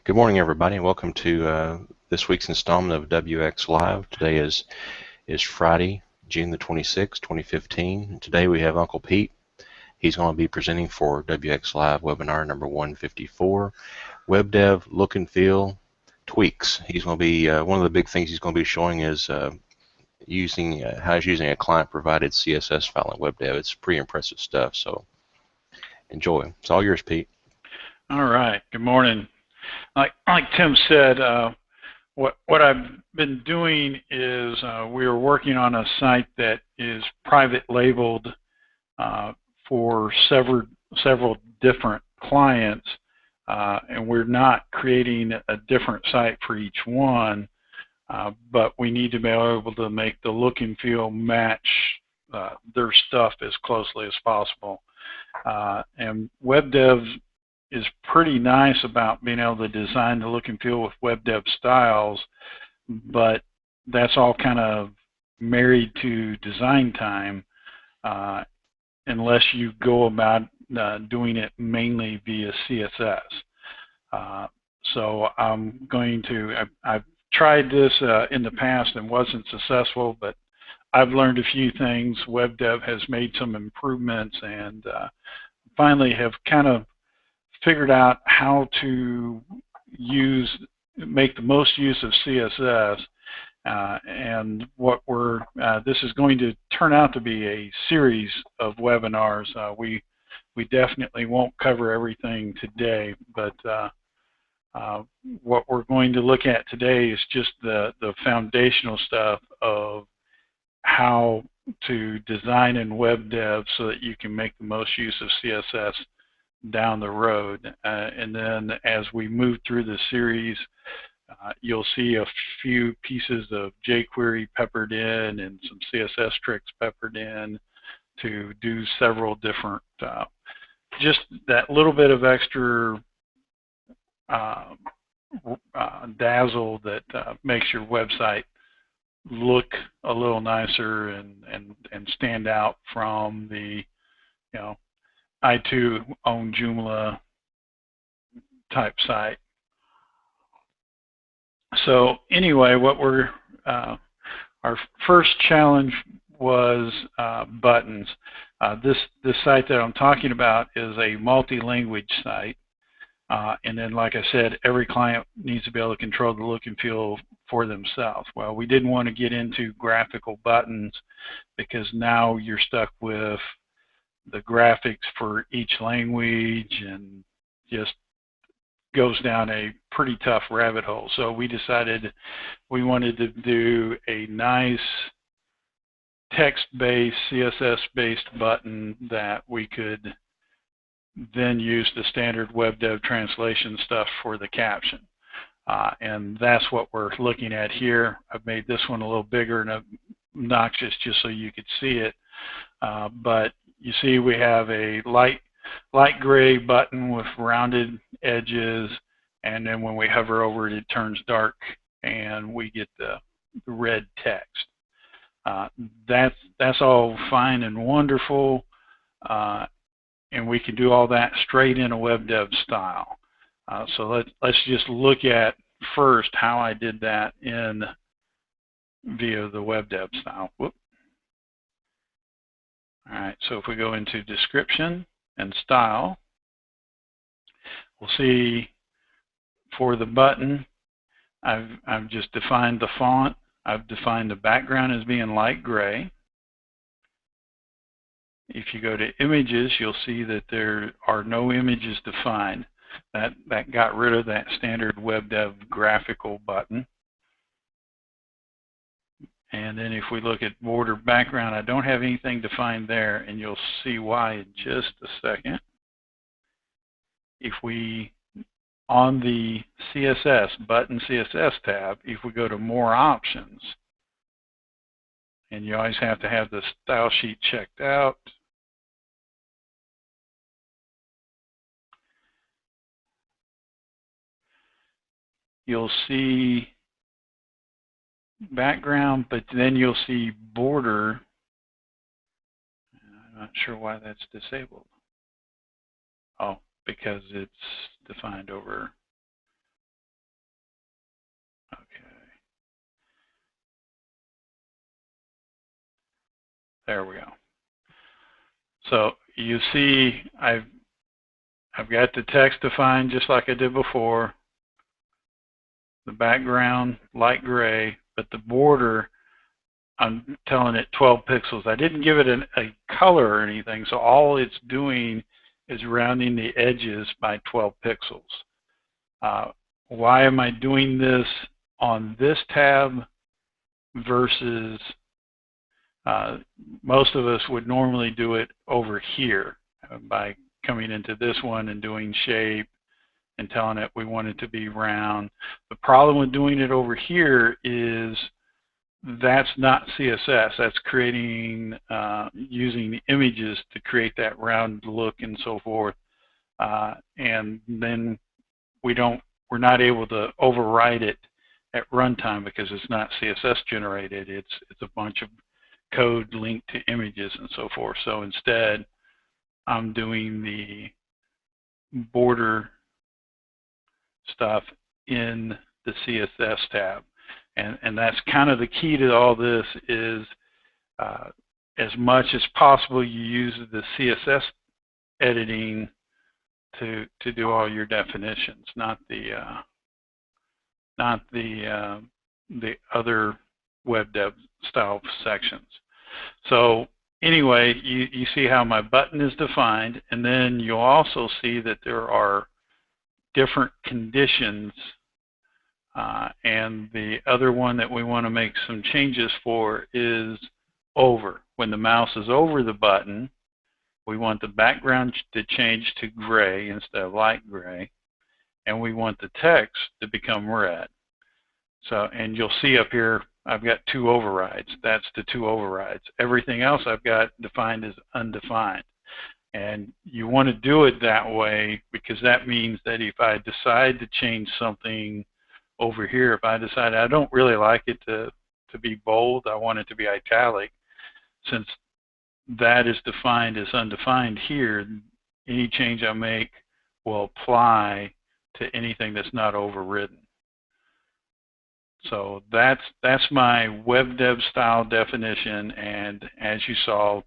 Good morning, everybody, and welcome to this week's installment of WX Live. Today is Friday, June the 26th, 2015. And today we have Uncle Pete. He's going to be presenting for WX Live webinar number 154, WebDev Look and Feel Tweaks. He's going to be, one of the big things he's going to be showing is how he's using a client-provided CSS file in WebDev. It's pretty impressive stuff, so enjoy. It's all yours, Pete. All right. Good morning. Like Tim said, what I've been doing is we are working on a site that is private labeled for several different clients, and we're not creating a different site for each one, but we need to be able to make the look and feel match their stuff as closely as possible. And WebDev is pretty nice about being able to design the look and feel with WebDev styles, but that's all kind of married to design time unless you go about doing it mainly via CSS. So I'm going to, I've tried this in the past and wasn't successful, but I've learned a few things. WebDev has made some improvements and finally have kind of figured out how to make the most use of CSS, and this is going to turn out to be a series of webinars. We definitely won't cover everything today, but what we're going to look at today is just the foundational stuff of how to design in WebDev so that you can make the most use of CSS down the road. And then as we move through the series, you'll see a few pieces of jQuery peppered in and some CSS tricks peppered in to do several different, just that little bit of extra dazzle that makes your website look a little nicer and stand out from the, I too own Joomla type site. So anyway, our first challenge was buttons. This site that I'm talking about is a multi-language site, and then, like I said, every client needs to be able to control the look and feel for themselves. Well, we didn't want to get into graphical buttons because now you're stuck with the graphics for each language and just goes down a pretty tough rabbit hole. So we decided we wanted to do a nice text-based, CSS-based button that we could then use the standard WebDev translation stuff for the caption. And that's what we're looking at here. I've made this one a little bigger and obnoxious just so you could see it. But you see we have a light gray button with rounded edges, and then when we hover over it, it turns dark and we get the red text. That's all fine and wonderful, and we can do all that straight in a WebDev style. So let's just look at first how I did that via the WebDev style. Whoop. All right, so if we go into description and style, we'll see for the button, I've just defined the font. I've defined the background as being light gray. If you go to images, you'll see that there are no images defined. That got rid of that standard WebDev graphical button. And then if we look at border background, I don't have anything defined there, and you'll see why in just a second. If we, on the CSS, button CSS tab, if we go to more options, and you always have to have the style sheet checked out. You'll see background, but then you'll see border. I'm not sure why that's disabled. Oh, because it's defined over There we go. So you see I've got the text defined just like I did before. The background light gray, but the border, I'm telling it 12 pixels. I didn't give it a color or anything, so all it's doing is rounding the edges by 12 pixels. Why am I doing this on this tab versus most of us would normally do it over here by coming into this one and doing shape and telling it we want it to be round. The problem with doing it over here is that's not CSS. That's creating, using images to create that round look and so forth. And then we're not able to override it at runtime because it's not CSS generated. It's a bunch of code linked to images and so forth. So instead, I'm doing the border stuff in the CSS tab. And that's kind of the key to all this is as much as possible you use the CSS editing to do all your definitions, not the other WebDev style sections. So anyway, you see how my button is defined, and then you'll also see that there are different conditions, and the other one that we want to make some changes for is over. When the mouse is over the button, we want the background to change to gray instead of light gray, and we want the text to become red. So, and you'll see up here, I've got 2 overrides. That's the 2 overrides. Everything else I've got defined as undefined. And you want to do it that way because that means that if I decide to change something over here, if I decide I don't really like it to be bold, I want it to be italic, since that is defined as undefined here, any change I make will apply to anything that's not overridden. So that's my WebDev style definition, and as you saw,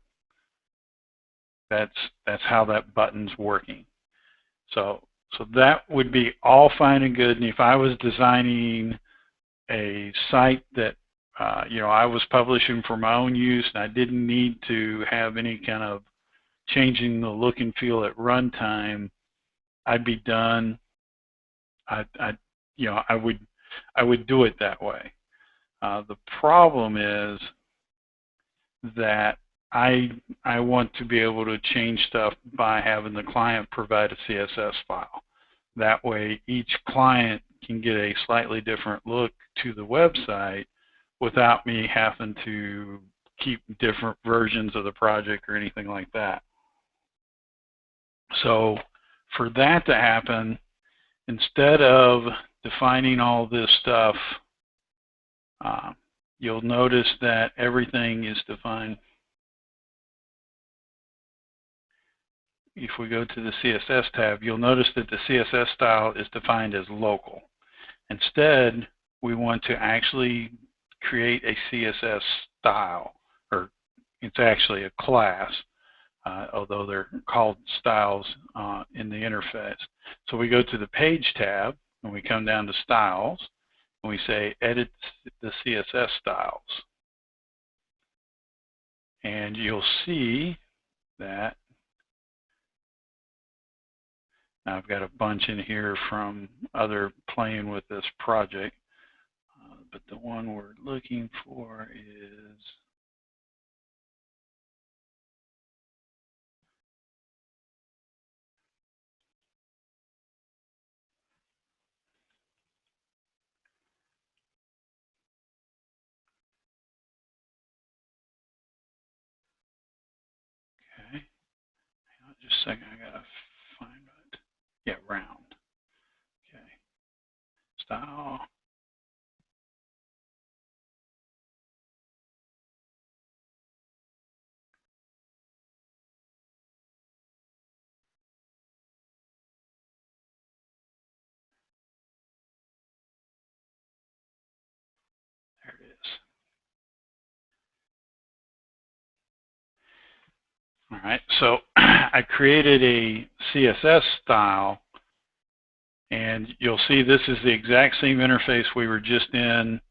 that's how that button's working. So that would be all fine and good. And if I was designing a site that I was publishing for my own use, and I didn't need to have any kind of changing the look and feel at runtime, I'd be done. I would do it that way. The problem is that I want to be able to change stuff by having the client provide a CSS file. That way each client can get a slightly different look to the website without me having to keep different versions of the project or anything like that. So for that to happen, instead of defining all this stuff, you'll notice that everything is defined. If we go to the CSS tab, you'll notice that the CSS style is defined as local. Instead, we want to actually create a CSS style, or it's actually a class, although they're called styles in the interface. So we go to the Page tab, and we come down to Styles, and we say Edit the CSS styles. And you'll see that I've got a bunch in here from other playing with this project, but the one we're looking for is okay. Hang on just a second, I gotta find it. Yeah, round. Okay. Style. There it is. All right, so I created a CSS style, and you'll see this is the exact same interface we were just in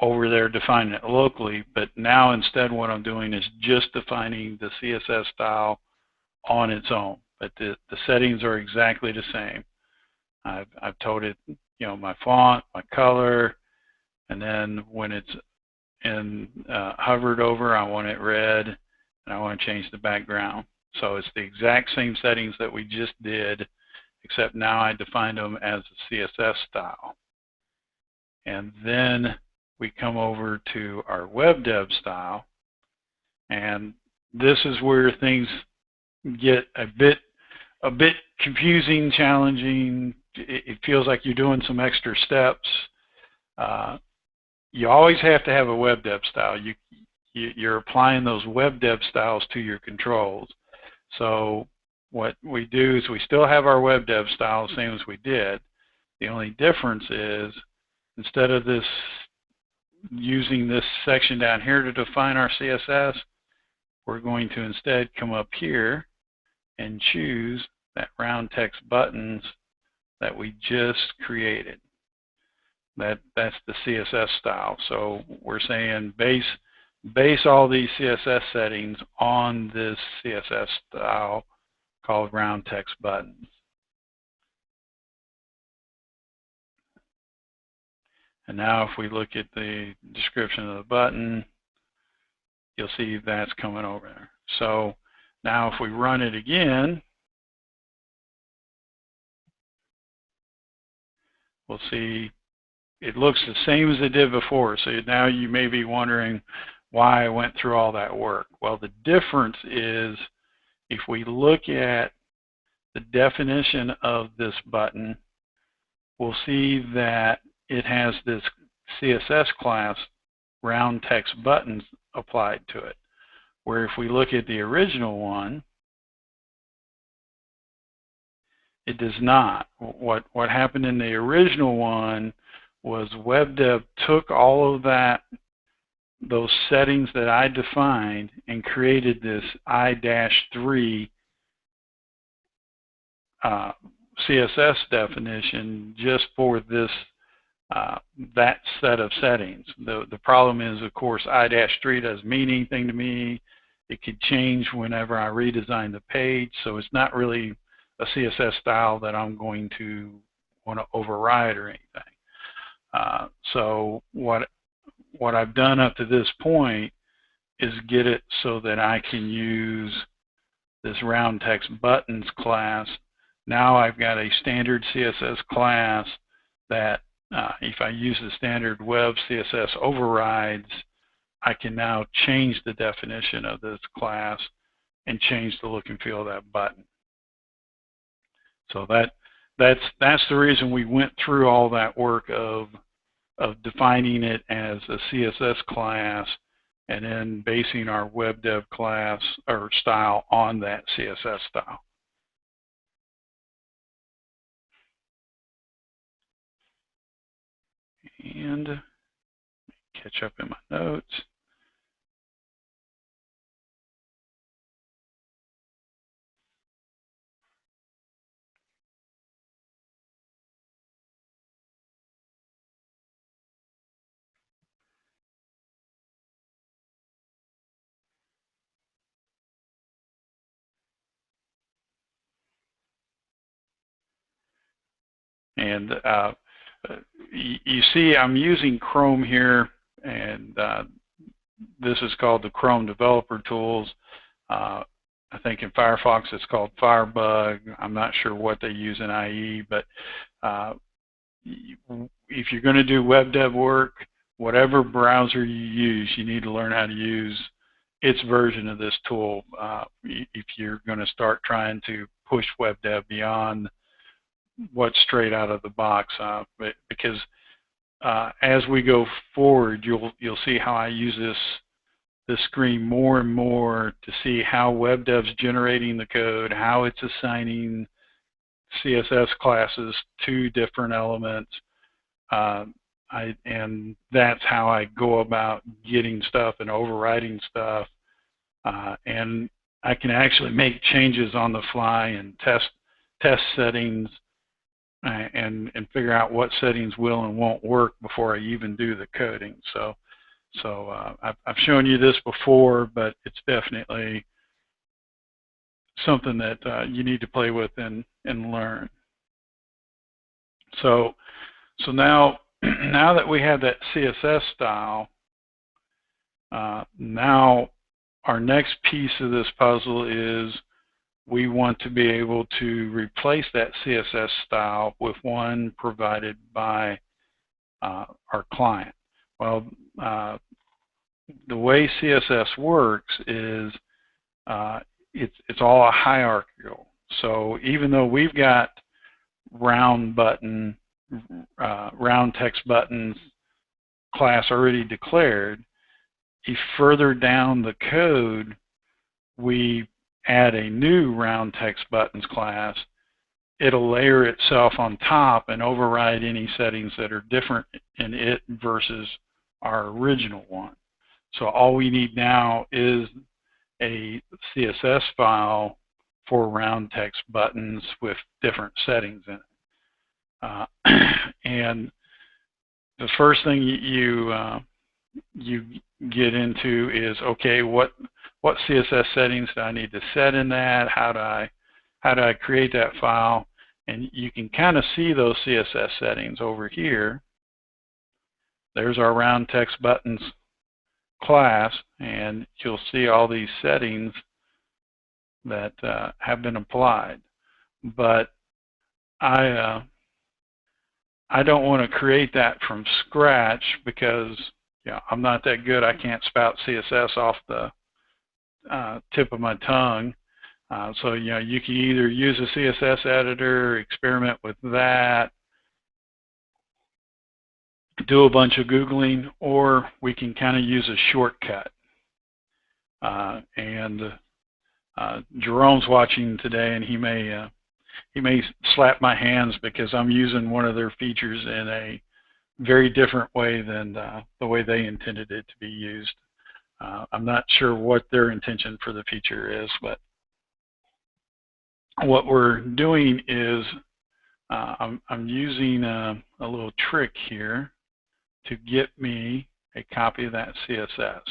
over there defining it locally, but now instead what I'm doing is just defining the CSS style on its own. But the settings are exactly the same. I've told it, my font, my color, and then when it's hovered over, I want it red, and I want to change the background. So it's the exact same settings that we just did, except now I defined them as a CSS style. And then we come over to our WebDev style, and this is where things get a bit confusing, challenging. It feels like you're doing some extra steps. You always have to have a WebDev style. You're applying those WebDev styles to your controls. So what we do is we still have our WebDev style the same as we did. The only difference is instead of using this section down here to define our CSS, we're going to instead come up here and choose that round text buttons that we just created. That's the CSS style. So we're saying base all these CSS settings on this CSS style called round text buttons. And now if we look at the description of the button, you'll see that's coming over there. So now if we run it again, we'll see it looks the same as it did before. So now you may be wondering why I went through all that work. Well, the difference is if we look at the definition of this button, we'll see that it has this CSS class, round text buttons, applied to it. Where if we look at the original one, it does not. What happened in the original one was WebDev took all of those settings that I defined and created this I-3 CSS definition just for this that set of settings. The problem is, of course, I-3 doesn't mean anything to me. It could change whenever I redesign the page, so it's not really a CSS style that I'm going to want to override or anything. So what I've done up to this point is get it so that I can use this round text buttons class. Now I've got a standard CSS class that if I use the standard web CSS overrides, I can now change the definition of this class and change the look and feel of that button. So that's the reason we went through all that work of defining it as a CSS class and then basing our WebDev class or style on that CSS style. And catch up in my notes. And you see I'm using Chrome here, and this is called the Chrome Developer Tools. I think in Firefox it's called Firebug. I'm not sure what they use in IE, but if you're going to do WebDev work, whatever browser you use, you need to learn how to use its version of this tool if you're going to start trying to push WebDev beyond what's straight out of the box, because as we go forward, you'll see how I use this screen more and more to see how WebDev's generating the code, how it's assigning CSS classes to different elements, and that's how I go about getting stuff and overriding stuff. And I can actually make changes on the fly and test settings and figure out what settings will and won't work before I even do the coding. So I've shown you this before, but it's definitely something that you need to play with and learn. So now that we have that CSS style, now our next piece of this puzzle is we want to be able to replace that CSS style with one provided by our client. Well, the way CSS works is it's all hierarchical. So even though we've got round text buttons class already declared, if further down the code we add a new round text buttons class, it'll layer itself on top and override any settings that are different in it versus our original one. So all we need now is a CSS file for round text buttons with different settings in it. And the first thing you get into is, okay, what CSS settings do I need to set in that? How do I create that file? And you can kind of see those CSS settings over here. There's our round text buttons class, and you'll see all these settings that have been applied. But I don't want to create that from scratch because I'm not that good. I can't spout CSS off the tip of my tongue. So you can either use a CSS editor, experiment with that, do a bunch of Googling, or we can kind of use a shortcut. Jerome's watching today, and he may slap my hands because I'm using one of their features in a very different way than the way they intended it to be used. I'm not sure what their intention for the feature is, but what we're doing is I'm using a little trick here to get me a copy of that CSS.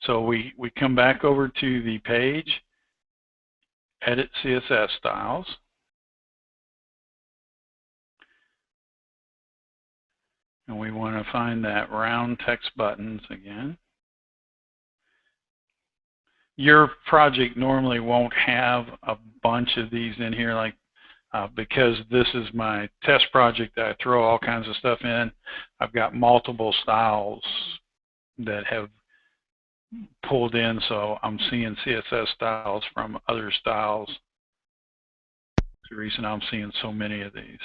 So we come back over to the page, edit CSS styles. And we want to find that round text buttons again. Your project normally won't have a bunch of these in here, like because this is my test project that I throw all kinds of stuff in. I've got multiple styles that have pulled in, so I'm seeing CSS styles from other styles. That's the reason I'm seeing so many of these.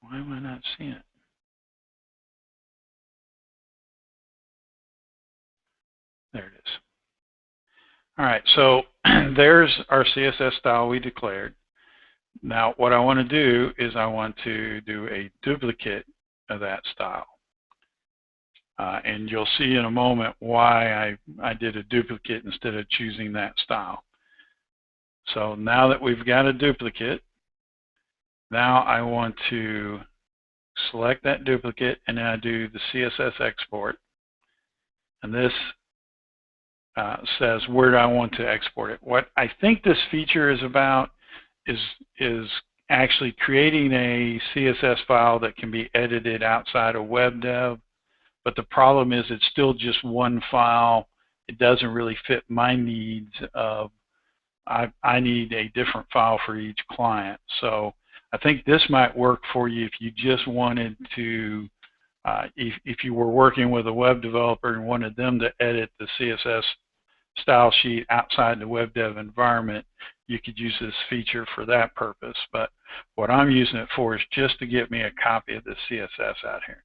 Why am I not seeing it? There it is. All right, so there's our CSS style we declared. Now what I want to do is I want to do a duplicate of that style. And you'll see in a moment why I did a duplicate instead of choosing that style. So now that we've got a duplicate, now I want to select that duplicate, and then I do the CSS export. And this says where do I want to export it. What I think this feature is about is actually creating a CSS file that can be edited outside of WebDev. But the problem is it's still just one file. It doesn't really fit my needs of I need a different file for each client. So I think this might work for you if you just wanted to, if you were working with a web developer and wanted them to edit the CSS style sheet outside the WebDev environment, you could use this feature for that purpose. But what I'm using it for is just to get me a copy of the CSS out here.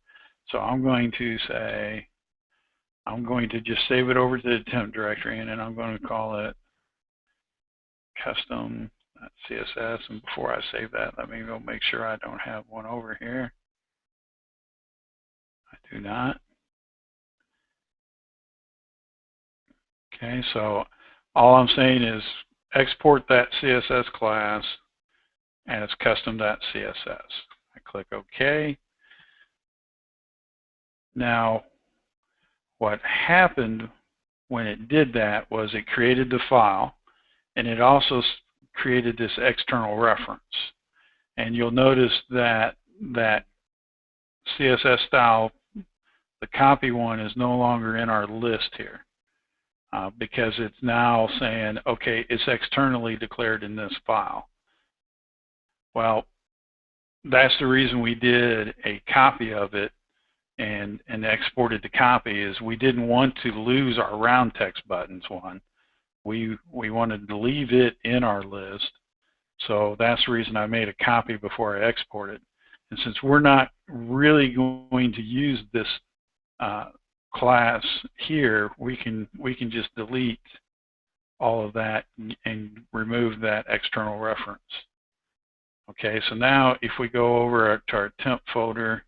So I'm going to say, I'm going to just save it over to the temp directory, and then I'm going to call it custom .css, and before I save that, let me go make sure I don't have one over here. I do not. Okay, so all I'm saying is export that CSS class as custom.css. I click OK. Now, what happened when it did that was it created the file, and it also created this external reference. And you'll notice that that CSS style, the copy one, is no longer in our list here because it's now saying, okay, it's externally declared in this file. Well, that's the reason we did a copy of it and exported the copy, is we didn't want to lose our round text buttons one. We wanted to leave it in our list. So that's the reason I made a copy before I export it. And since we're not really going to use this class here, we can just delete all of that and remove that external reference. Okay, so now if we go over to our temp folder,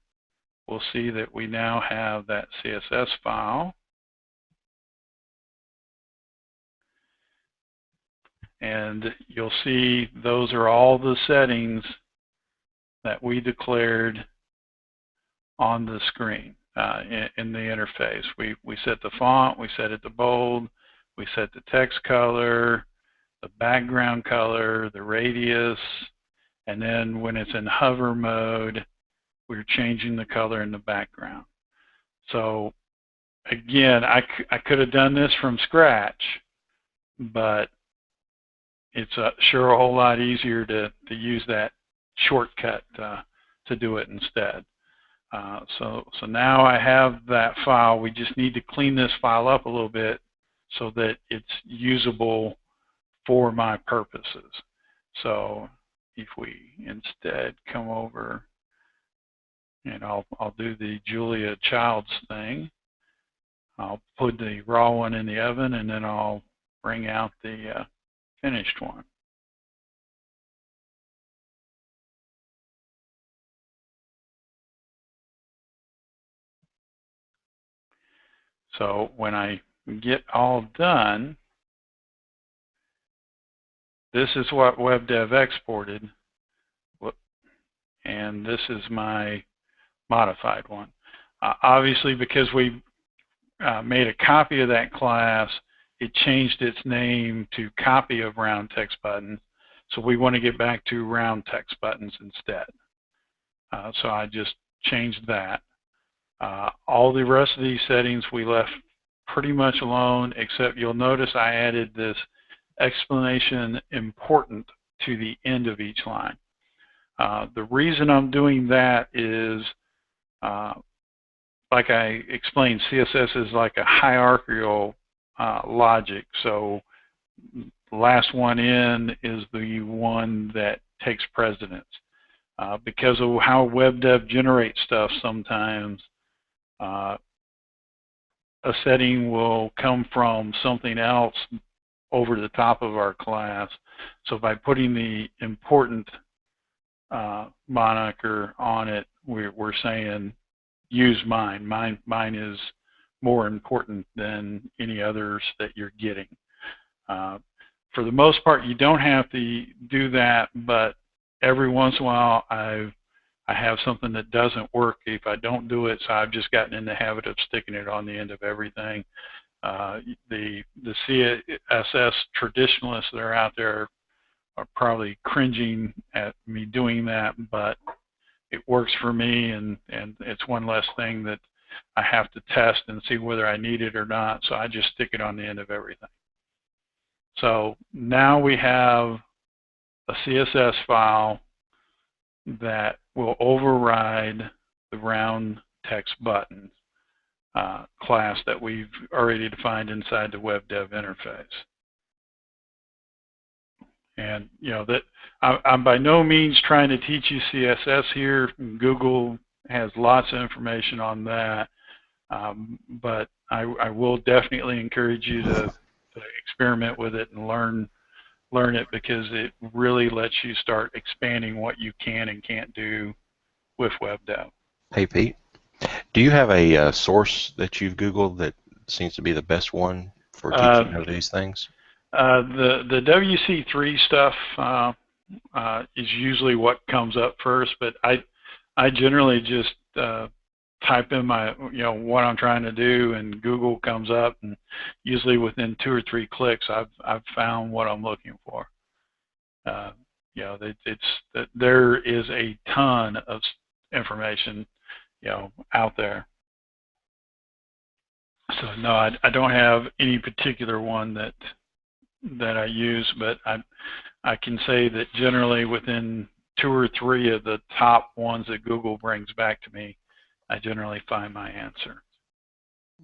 we'll see that we now have that CSS file. And you'll see those are all the settings that we declared on the screen in the interface. We set the font, we set it to bold, we set the text color, the background color, the radius, and then when it's in hover mode, we're changing the color in the background. So again, I could have done this from scratch, but it's sure a whole lot easier to use that shortcut to do it instead. So now I have that file. We just need to clean this file up a little bit so that it's usable for my purposes. So if we instead come over, and I'll do the Julia Childs thing. I'll put the raw one in the oven, and then I'll bring out the finished one. So when I get all done, this is what WebDev exported, and this is my modified one. Obviously, because we made a copy of that class, it changed its name to copy of round text buttons. So we want to get back to round text buttons instead. So I just changed that. All the rest of these settings we left pretty much alone, except you'll notice I added this explanation important to the end of each line. The reason I'm doing that is, like I explained, CSS is like a hierarchical logic. So the last one in is the one that takes precedence. Because of how WebDev generates stuff sometimes, a setting will come from something else over the top of our class. So by putting the important moniker on it, we're saying use mine. Mine is more important than any others that you're getting. For the most part, you don't have to do that, but every once in a while I have something that doesn't work if I don't do it, so I've just gotten in the habit of sticking it on the end of everything. The CSS traditionalists that are out there are probably cringing at me doing that, but it works for me, and it's one less thing that I have to test and see whether I need it or not, so I just stick it on the end of everything. So now we have a CSS file that will override the round text button class that we've already defined inside the WebDev interface. And you know that I'm by no means trying to teach you CSS here. Google has lots of information on that, but I will definitely encourage you to experiment with it and learn learn it because it really lets you start expanding what you can and can't do with WebDev. Hey, Pete, do you have a source that you've Googled that seems to be the best one for teaching of these things? The WC3 stuff is usually what comes up first, but I generally just type in my what I'm trying to do, and Google comes up, and usually within 2 or 3 clicks I've found what I'm looking for. There is a ton of information out there. So no, I don't have any particular one that I use, but I can say that generally within 2 or 3 of the top ones that Google brings back to me, I generally find my answer.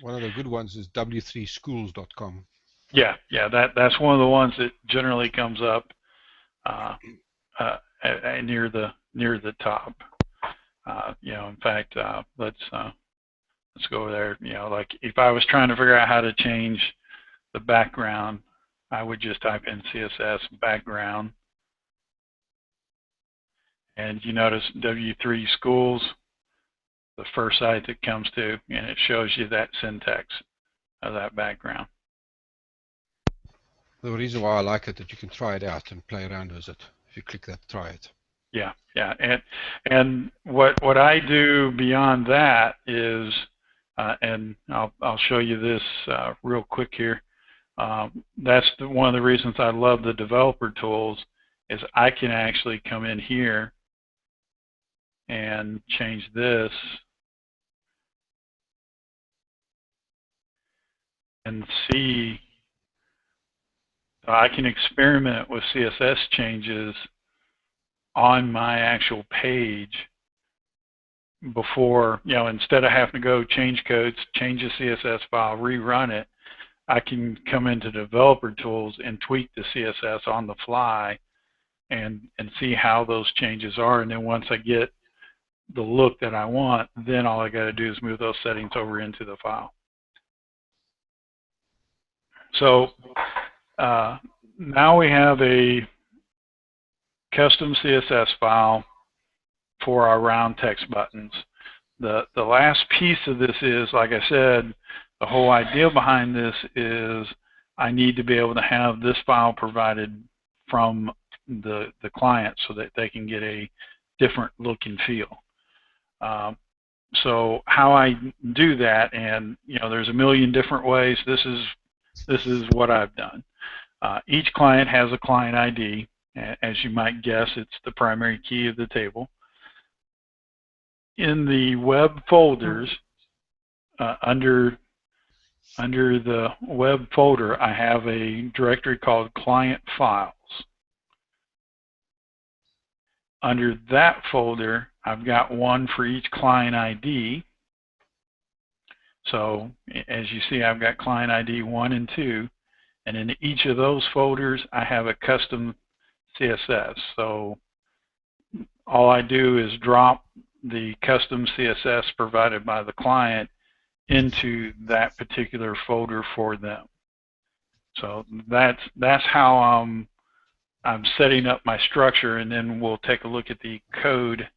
One of the good ones is w3schools.com. Yeah, that's one of the ones that generally comes up near the top. In fact, let's go over there. Like if I was trying to figure out how to change the background, I would just type in CSS background, and you notice W3 Schools, the first site that comes to, and it shows you that syntax of that background. The reason why I like it that you can try it out and play around with it. If you click that, try it. Yeah, and what I do beyond that is, and I'll show you this real quick here. That's one of the reasons I love the developer tools, is I can actually come in here and change this and see. I can experiment with CSS changes on my actual page before, instead of having to go change codes, change a CSS file, rerun it, I can come into developer tools and tweak the CSS on the fly and see how those changes are. And then once I get the look that I want, then all I got to do is move those settings over into the file. So now we have a custom CSS file for our round text buttons. The last piece of this is, like I said, the whole idea behind this is I need to be able to have this file provided from the client so that they can get a different look and feel. So how I do that, and there's a million different ways. This is what I've done. Each client has a client ID. As you might guess, it's the primary key of the table. In the web folders, under the web folder, I have a directory called Client Files. Under that folder, I've got one for each client ID. So as you see, I've got client ID 1 and 2, and in each of those folders, I have a custom CSS. So all I do is drop the custom CSS provided by the client into that particular folder for them. So that's how I'm setting up my structure, and then we'll take a look at the code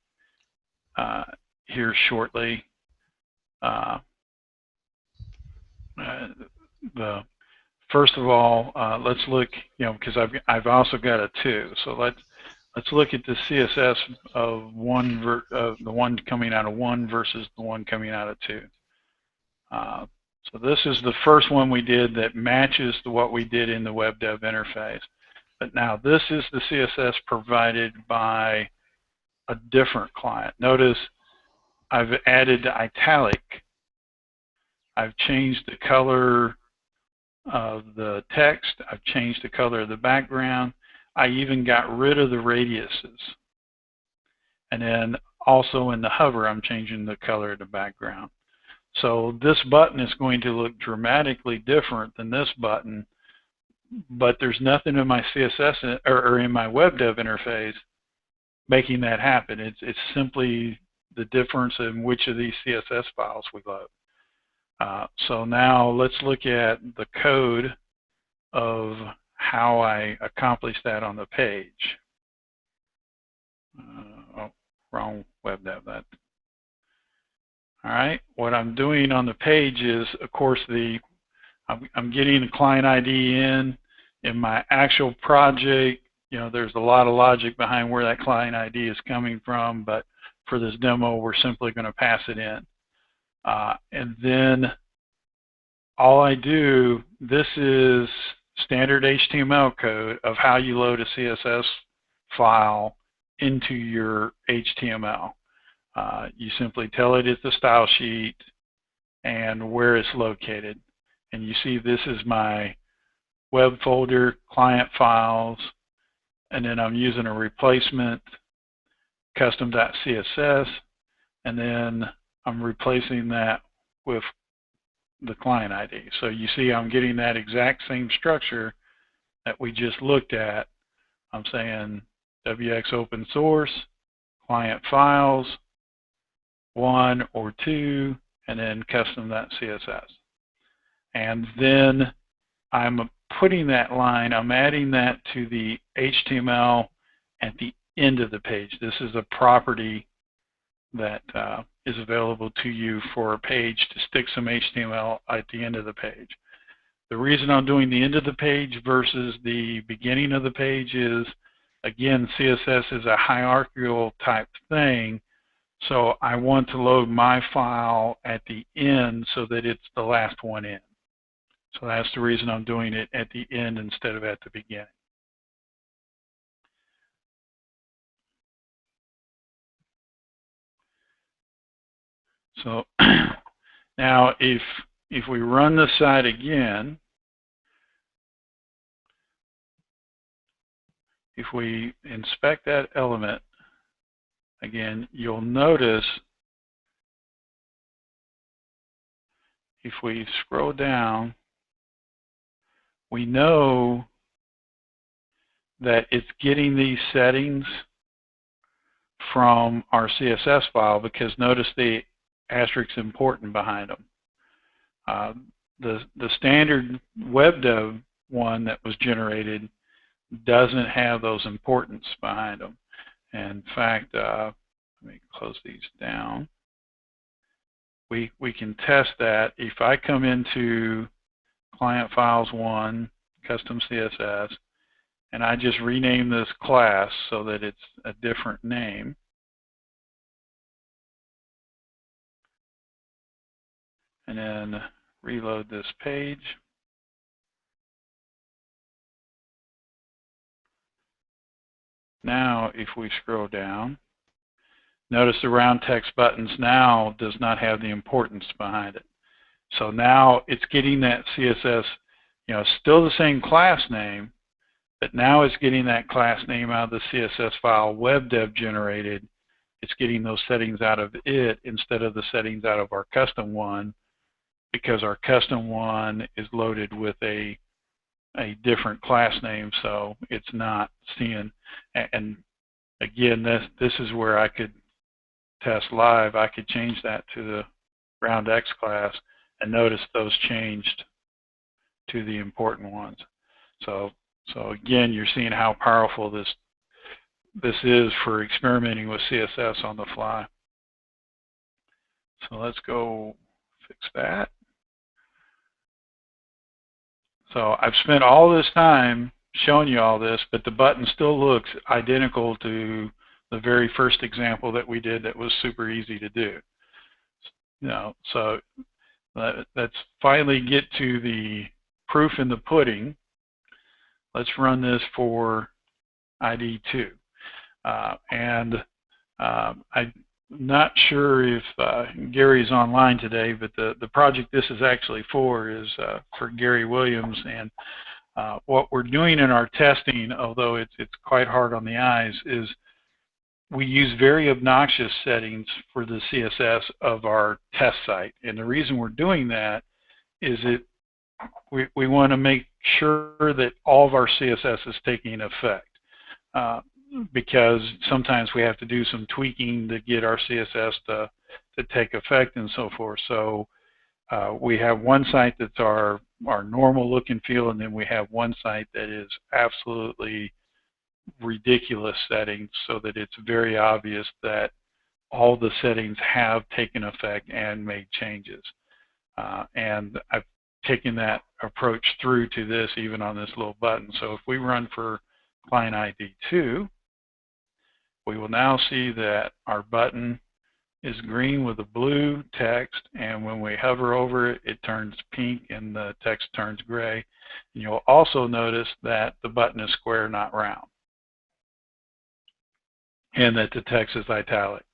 here shortly. First of all, let's look, because I've also got a 2. So let's look at the CSS of the one coming out of 1 versus the one coming out of 2. So this is the first one we did that matches to what we did in the WebDev interface. But now this is the CSS provided by a different client. Notice I've added italic. I've changed the color of the text. I've changed the color of the background. I even got rid of the radiuses. And then also in the hover, I'm changing the color of the background. So this button is going to look dramatically different than this button, but there's nothing in my CSS or in my WebDev interface making that happen. It's simply the difference in which of these CSS files we load. So now let's look at the code of how I accomplish that on the page. Oh, wrong WebDev. That. All right. What I'm doing on the page is, of course, I'm getting the client ID in my actual project. There's a lot of logic behind where that client ID is coming from, but for this demo, we're simply going to pass it in. And then all I do, this is standard HTML code of how you load a CSS file into your HTML. You simply tell it it's the style sheet and where it's located. And you see this is my web folder, client files, and then I'm using a replacement custom.css, and then I'm replacing that with the client ID. So you see I'm getting that exact same structure that we just looked at. I'm saying WX open source, client files, 1 or 2, and then custom.css. And then I'm putting that line, I'm adding that to the HTML at the end of the page. This is a property that is available to you for a page to stick some HTML at the end of the page. The reason I'm doing the end of the page versus the beginning of the page is, again, CSS is a hierarchical type thing, so I want to load my file at the end so that it's the last one in. So that's the reason I'm doing it at the end instead of at the beginning. So now if we run the site again, if we inspect that element again, you'll notice if we scroll down, we know that it's getting these settings from our CSS file, because notice the asterisk important behind them. The standard WebDev one that was generated doesn't have those importance behind them. And in fact, let me close these down. We can test that. If I come into Client Files 1, Custom CSS, and I just rename this class so that it's a different name, and then reload this page. Now, if we scroll down, notice the round text buttons now does not have the importance behind it. So now it's getting that CSS, still the same class name, but now it's getting that class name out of the CSS file WebDev generated. It's getting those settings out of it instead of the settings out of our custom one, because our custom one is loaded with a different class name, so it's not seeing. And again, this is where I could test live. I could change that to the round X class, and notice those changed to the important ones. So again, you're seeing how powerful this is for experimenting with CSS on the fly. So let's go fix that. So I've spent all this time showing you all this, but the button still looks identical to the very first example that we did that was super easy to do. So let's finally get to the proof in the pudding. Let's run this for ID 2. I'm not sure if Gary's online today, but the project this is actually for is for Gary Williams. And what we're doing in our testing, although it's quite hard on the eyes, is we use very obnoxious settings for the CSS of our test site. And the reason we're doing that is we want to make sure that all of our CSS is taking effect. Because sometimes we have to do some tweaking to get our CSS to take effect and so forth. So we have one site that's our normal look and feel, and then we have one site that is absolutely ridiculous settings, so that it's very obvious that all the settings have taken effect and made changes. And I've taken that approach through to this, even on this little button. So if we run for client ID 2, we will now see that our button is green with a blue text, and when we hover over it, it turns pink and the text turns gray. And you'll also notice that the button is square, not round, and that the text is italic.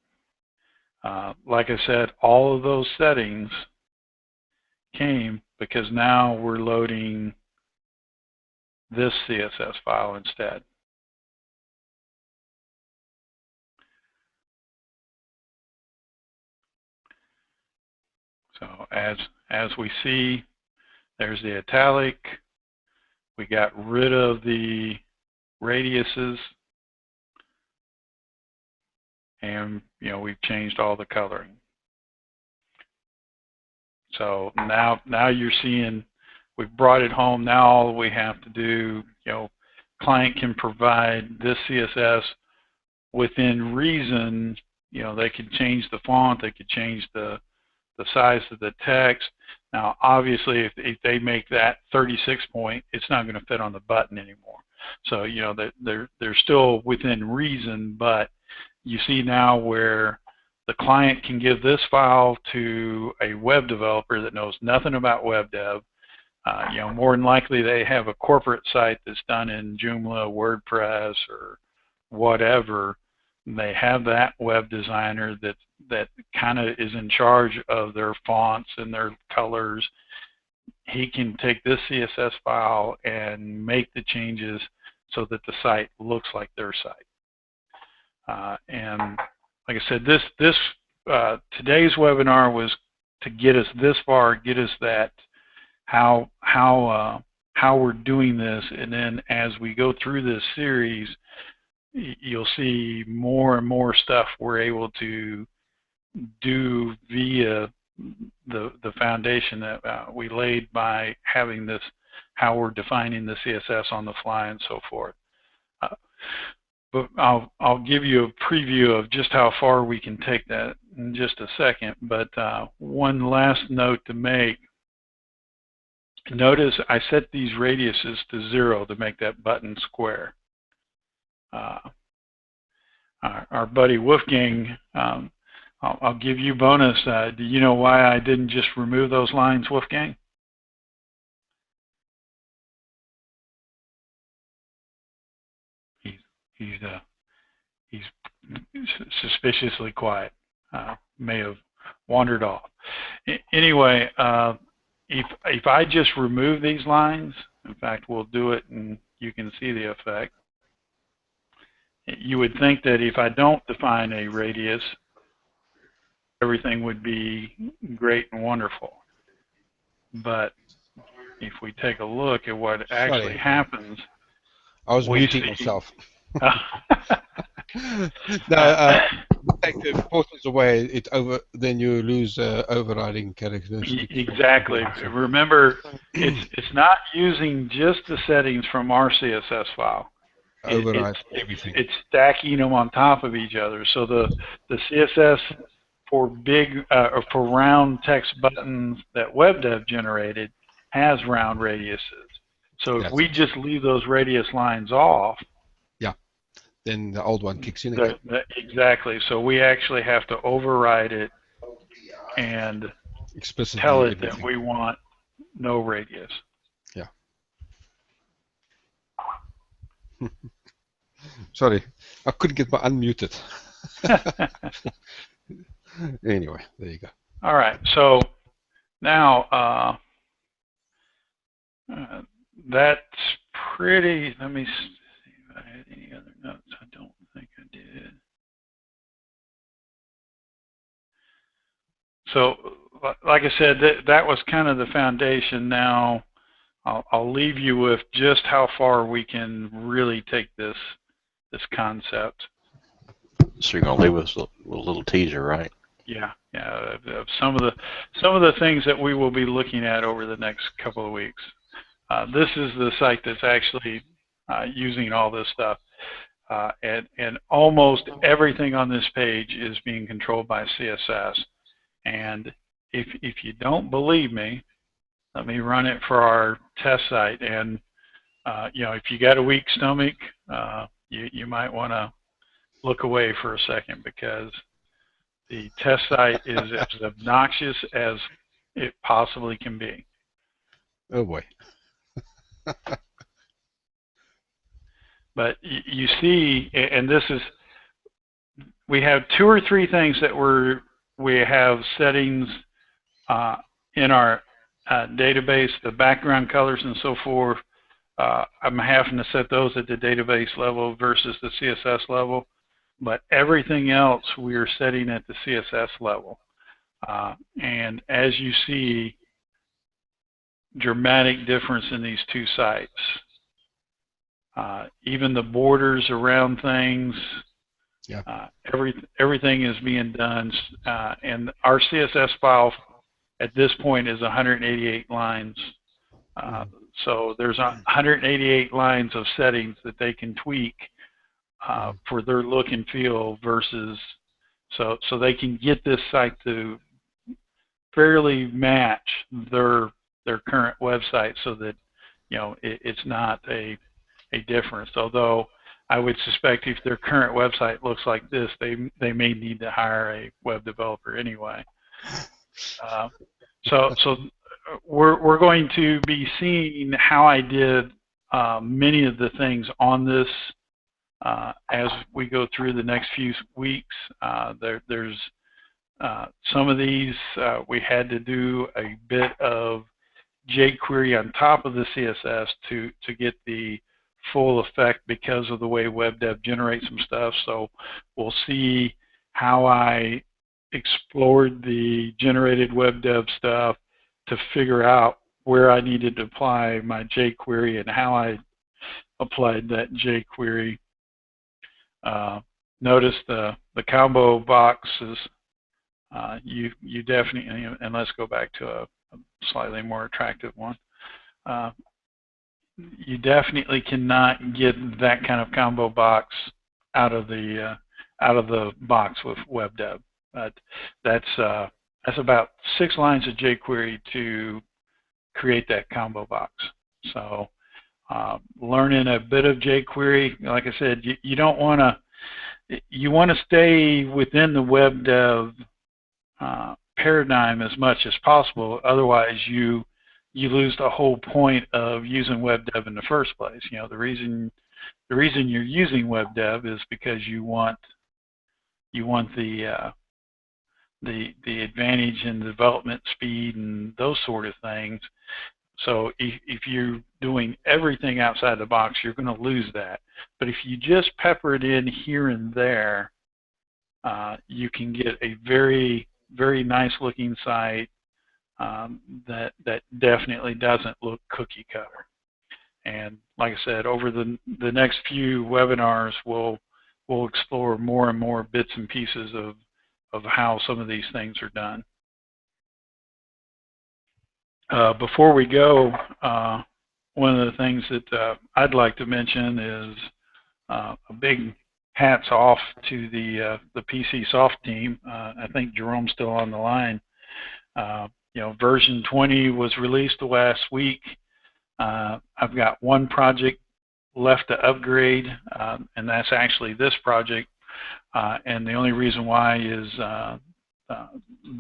Like I said, all of those settings came because now we're loading this CSS file instead. So as we see, there's the italic. We got rid of the radiuses, and we've changed all the coloring. So now you're seeing we've brought it home. Now all we have to do, client can provide this CSS within reason. They could change the font, they could change the size of the text. Now, obviously, if they make that 36 point, it's not going to fit on the button anymore. So, they're still within reason, but you see now where the client can give this file to a web developer that knows nothing about WebDev. More than likely they have a corporate site that's done in Joomla, WordPress, or whatever. They have that web designer that kind of is in charge of their fonts and their colors. He can take this CSS file and make the changes so that the site looks like their site. And like I said, today's webinar was to get us this far, get us that how we're doing this, and then as we go through this series, you'll see more and more stuff we're able to do via the foundation that we laid by having this, how we're defining the CSS on the fly and so forth. But I'll give you a preview of just how far we can take that in just a second. But one last note to make. Notice I set these radiuses to 0 to make that button square. Our buddy Wolfgang, I'll give you bonus. Do you know why I didn't just remove those lines, Wolfgang? He's suspiciously quiet. May have wandered off. Anyway, if I just remove these lines, in fact, we'll do it and you can see the effect. You would think that if I don't define a radius, everything would be great and wonderful. But if we take a look at what actually happens, I was muting myself. No, take the portals away. Then you lose overriding characteristics. Exactly. Remember, it's not using just the settings from our CSS file. Override everything. It's stacking them on top of each other. So the CSS for big or for round text buttons that WebDev generated has round radiuses. So if we just leave those radius lines off, then the old one kicks in again. Exactly. So we actually have to override it and explicitly tell it that we want no radius. Yeah. Sorry, I couldn't get my unmuted. Anyway, there you go. All right. So now that's pretty. Let me see if I had any other notes. I don't think I did. So, like I said, that was kind of the foundation. Now, I'll leave you with just how far we can really take this concept. So you're going to leave us a little teaser, right? Yeah, yeah. Some of the things that we will be looking at over the next couple of weeks. This is the site that's actually using all this stuff, and almost everything on this page is being controlled by CSS. And if you don't believe me, let me run it for our test site. And if you got a weak stomach, you might want to look away for a second, because the test site is as obnoxious as it possibly can be. Oh boy. But you see, and this is, we have 2 or 3 things that we have settings in our database, the background colors and so forth. I'm having to set those at the database level versus the CSS level, but everything else we are setting at the CSS level. And as you see, dramatic difference in these 2 sites. Even the borders around things, yeah. Everything is being done, and our CSS file at this point is 188 lines. So there's 188 lines of settings that they can tweak for their look and feel, versus so they can get this site to fairly match their current website, so that it's not a difference. Although I would suspect if their current website looks like this, they may need to hire a web developer anyway. So we're going to be seeing how I did many of the things on this as we go through the next few weeks. There's some of these we had to do a bit of jQuery on top of the CSS to get the full effect, because of the way WebDev generates some stuff. So we'll see how I explored the generated WebDev stuff to figure out where I needed to apply my jQuery and how I applied that jQuery. Notice the combo boxes. You definitely, and let's go back to a slightly more attractive one. You definitely cannot get that kind of combo box out of the box with WebDev. But that's about 6 lines of jQuery to create that combo box. So learning a bit of jQuery, like I said, you don't want to. You want to stay within the WebDev paradigm as much as possible. Otherwise, you lose the whole point of using WebDev in the first place. The reason you're using WebDev is because you want the advantage in development speed and those sort of things. So if you're doing everything outside the box, you're going to lose that. But if you just pepper it in here and there, you can get a very, very nice looking site that definitely doesn't look cookie cutter. And like I said, over the next few webinars, we'll explore more and more bits and pieces of how some of these things are done. Before we go, one of the things that I'd like to mention is a big hats off to the PC Soft team. I think Jerome's still on the line. Version 20 was released last week. I've got one project left to upgrade, and that's actually this project. And the only reason why is that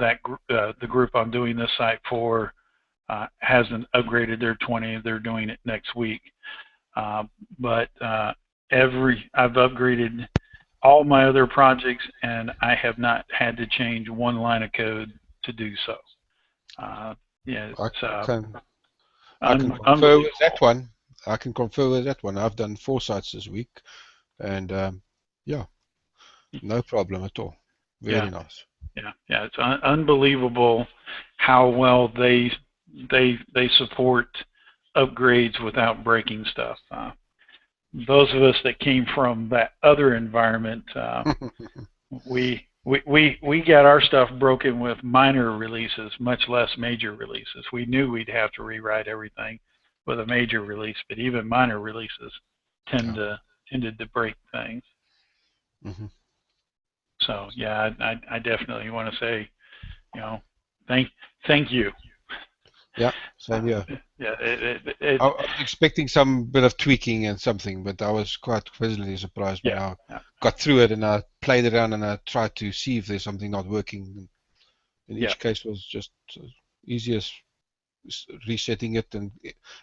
the group I'm doing this site for hasn't upgraded their 20. They're doing it next week. But I've upgraded all my other projects, and I have not had to change one line of code to do so. Yeah, I can confer with that one. I can confer with that one. I've done 4 sites this week, and yeah, no problem at all. Very nice. Yeah, it's unbelievable how well they support upgrades without breaking stuff. Those of us that came from that other environment, we we got our stuff broken with minor releases, much less major releases. We knew we'd have to rewrite everything with a major release, but even minor releases tended to break things. Mm-hmm. So yeah, I definitely want to say, thank you. Yeah, same here. Yeah, I was expecting some bit of tweaking and something, but I was quite pleasantly surprised when I got through it and I played it around and I tried to see if there's something not working. In each case was just easy as resetting it and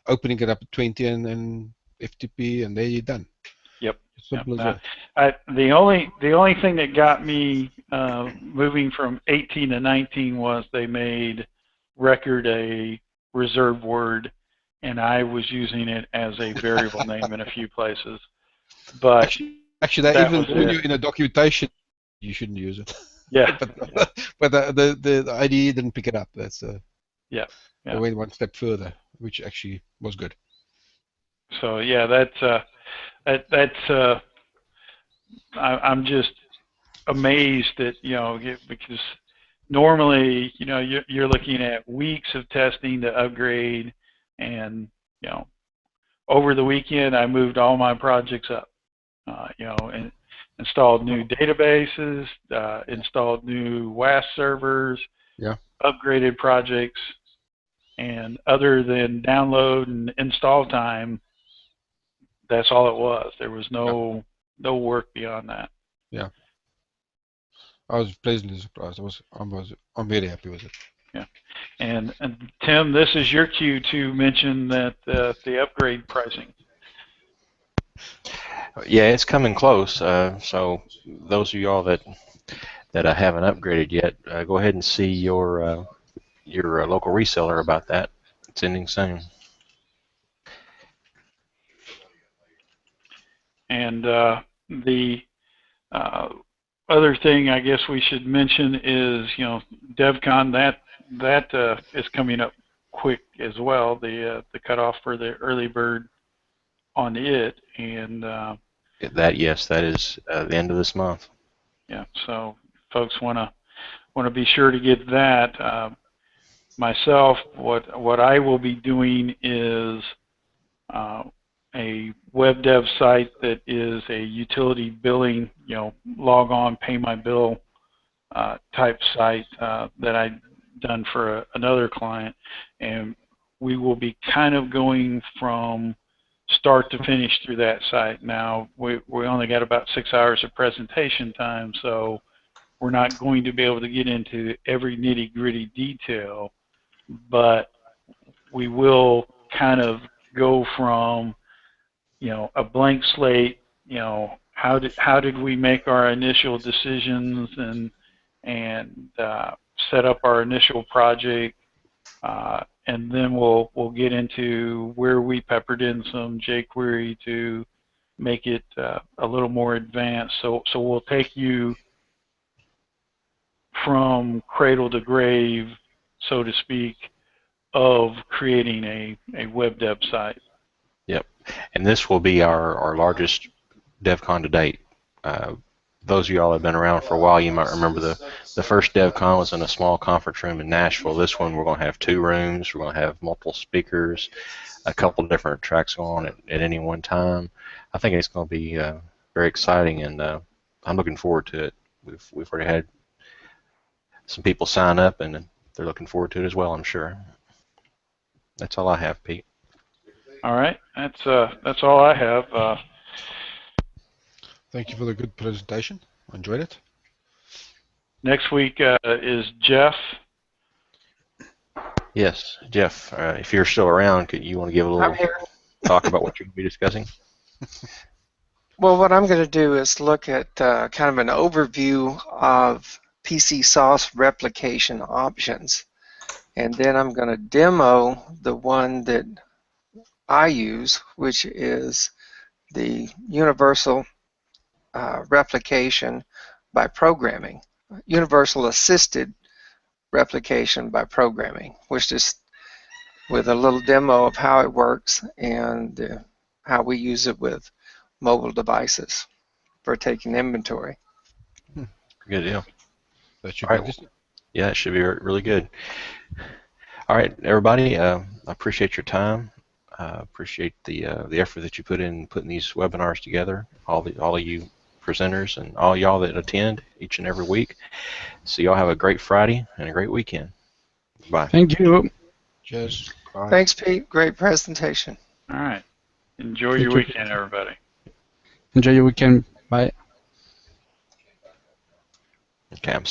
opening it up at 20 and FTP, and there you're done. Yep. Simple as that. The only thing that got me moving from 18 to 19 was they made record a reserved word, and I was using it as a variable name in a few places. But actually, they even warn you in a documentation you shouldn't use it. Yeah. but the IDE didn't pick it up. That's yeah. They went one step further, which actually was good. So yeah, I'm just amazed that because normally you're looking at weeks of testing to upgrade, and over the weekend I moved all my projects up, and installed new databases, installed new WAS servers, upgraded projects, and other than download and install time, that's all it was. There was no work beyond that. Yeah, I was pleasantly surprised. I'm very happy with it. Yeah, and Tim, this is your cue to mention that the upgrade pricing. Yeah, it's coming close. So those of y'all that haven't upgraded yet, go ahead and see your local reseller about that. It's ending soon. And the other thing I guess we should mention is, DevCon, that is coming up quick as well. The cutoff for the early bird on it, and that is the end of this month. Yeah, so folks want to be sure to get that. Myself, what I will be doing is a WebDev site that is a utility billing, log on, pay my bill type site that I've done for another client, and we will be kind of going from start to finish through that site. Now we only got about 6 hours of presentation time, so we're not going to be able to get into every nitty-gritty detail, but we will kind of go from a blank slate, how did we make our initial decisions and set up our initial project, and then we'll get into where we peppered in some jQuery to make it a little more advanced. So we'll take you from cradle to grave, so to speak, of creating a WebDev site. Yep, and this will be our largest DevCon to date. Those of y'all that have been around for a while, you might remember the first DevCon was in a small conference room in Nashville. This one we're going to have 2 rooms. We're going to have multiple speakers, a couple different tracks going on at any one time. I think it's going to be very exciting, and I'm looking forward to it. We've already had some people sign up, and they're looking forward to it as well, I'm sure. That's all I have, Pete. All right, that's all I have. Thank you for the good presentation. I enjoyed it. Next week is Jeff. Yes, Jeff. If you're still around, you want to give a little talk about what you're going to be discussing? Well, what I'm going to do is look at kind of an overview of PC sauce replication options, and then I'm going to demo the one that I use, which is the universal replication by programming, universal assisted replication by programming, which is with a little demo of how it works and how we use it with mobile devices for taking inventory. Good deal. That should All be right. interesting. Yeah, it should be really good. All right, everybody. I appreciate your time. Appreciate the effort that you put in putting these webinars together. All of you presenters and all y'all that attend each and every week. So y'all have a great Friday and a great weekend. Bye. Thank you. Cheers. Bye. Thanks, Pete. Great presentation. All right. Enjoy Thank your you. weekend, everybody. Enjoy your weekend. Bye. Okay, I'm